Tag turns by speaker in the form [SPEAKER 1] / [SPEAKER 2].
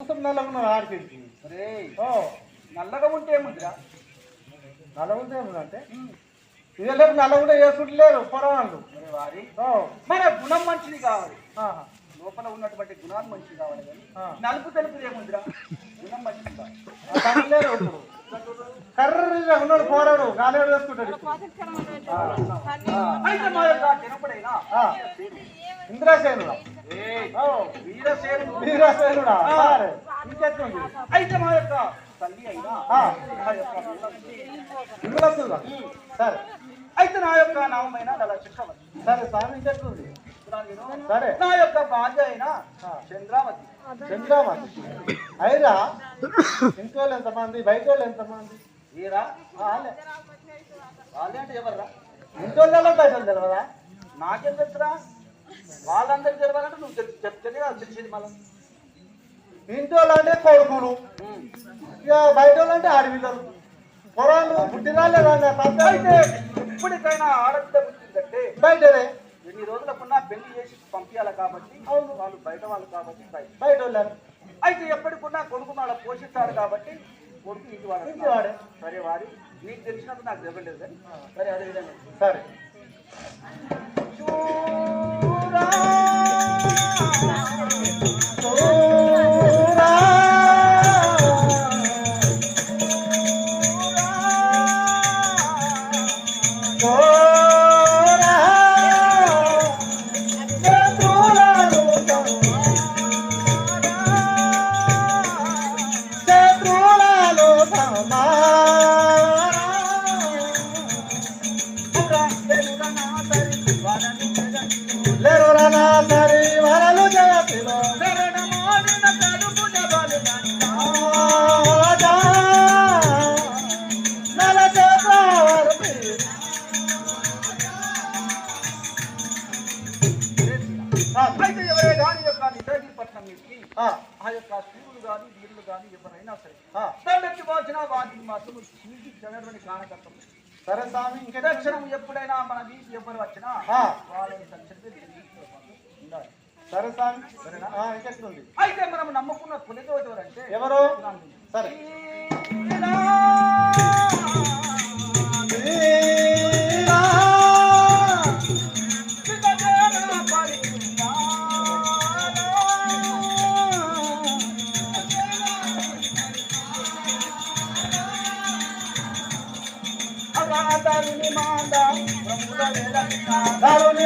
[SPEAKER 1] నల్లగా ఆడిపించి
[SPEAKER 2] రే
[SPEAKER 1] ఓ
[SPEAKER 2] నల్లగా ఉంటే ఏముందిరా?
[SPEAKER 1] నల్ల ఉంటే ఏముందంటే ఇదేలేదు నల్ల కూడా వేసుకుంటలేరు పొరవాళ్ళు
[SPEAKER 2] మరి వారి
[SPEAKER 1] ఓ
[SPEAKER 2] మన గుణం మంచిది కావాలి,
[SPEAKER 1] ఆహా.
[SPEAKER 2] లోపల ఉన్నటువంటి గుణాలు మంచిది కావాలి కానీ
[SPEAKER 1] ఆ.
[SPEAKER 2] నలుపు తెలుపు ఏముందిరా? గుణం మంచిది కావాలి.
[SPEAKER 1] తగ్గలేరు ఇప్పుడు కర్రగా ఉన్నాడు పోరాడు గాలేడు వేసుకుంటాడు ఇప్పుడు.
[SPEAKER 2] అయితే మా యొక్క జనపడైనా
[SPEAKER 1] ఆ. ఇంద్రసేనుడా ఓ
[SPEAKER 2] వీరసేనుడు
[SPEAKER 1] వీరసేనుడా సరే ఇంకెట్లుంది
[SPEAKER 2] అయితే మా యొక్క తల్లి అయినా
[SPEAKER 1] ఆ.
[SPEAKER 2] నా యొక్క
[SPEAKER 1] ఇంద్రసుడా సరే
[SPEAKER 2] అయితే నా యొక్క నామైన నెల చక్రవర్తి,
[SPEAKER 1] సరే స్వామి ఇంకెట్లుంది సరే
[SPEAKER 2] నా యొక్క భార్య అయినా
[SPEAKER 1] ఆ.
[SPEAKER 2] చంద్రావతి.
[SPEAKER 1] చంద్రమతి అయిరా ఇంట్లో వాళ్ళు ఎంతమంది బయట వాళ్ళు ఎంతమంది
[SPEAKER 2] ఏరా
[SPEAKER 1] వాళ్ళే
[SPEAKER 2] వాళ్ళే అంటే ఎవర్రా?
[SPEAKER 1] ఇంట్లో వాళ్ళు బయట వాళ్ళు తెలియదా
[SPEAKER 2] నాకేం తెలుసురా? వాళ్ళందరికీ తెలియాలంటే నువ్వు చెప్తేనే అది తెలిసింది మళ్ళీ.
[SPEAKER 1] ఇంట్లో వాళ్ళు అంటే కొడుకులు ఇక బయట వాళ్ళు అంటే ఆడపిల్లలు పొరాలు పుట్టినాళ్ళే
[SPEAKER 2] అయితే ఎప్పటికైనా ఆడపిల్ల పుట్టిందంటే
[SPEAKER 1] బయటనే
[SPEAKER 2] ఎన్ని రోజులకున్నా పెళ్లి చేసి పంపించాలి కాబట్టి అవును వాళ్ళు బయట వాళ్ళు కాబట్టి
[SPEAKER 1] బయట వాళ్ళు
[SPEAKER 2] అయితే ఎప్పటికున్నా కొడుకు నాడ పోషిస్తాడు కాబట్టి కొడుకు ఇంటి వాడు
[SPEAKER 1] ఇంటి వాడే.
[SPEAKER 2] సరే వారి నీకు తెలిసినట్టు నాకు తెలియలేదు కానీ సరే అదే విధంగా
[SPEAKER 1] సరే
[SPEAKER 2] చూరా అయితే ఎవరే కానీ యొక్క నిజగిరి పట్నం నుంచి ఆ యొక్క స్త్రీలు కానీ వీరులు కానీ ఎవరైనా సరే దండెత్తి వచ్చినా వాటిని మాత్రం చీకి చెడని కానకర్తం.
[SPEAKER 1] సరే స్వామి ఇంకే
[SPEAKER 2] దక్షిణం ఎప్పుడైనా మన వీటి ఎవరు వచ్చినా వాళ్ళని ఉండాలి.
[SPEAKER 1] సరే స్వామి
[SPEAKER 2] సరేనా?
[SPEAKER 1] ఇంకెట్లుంది
[SPEAKER 2] అయితే మనం నమ్ముకున్న కులదేవత ఎవరంటే
[SPEAKER 1] ఎవరు సరే
[SPEAKER 2] దారుని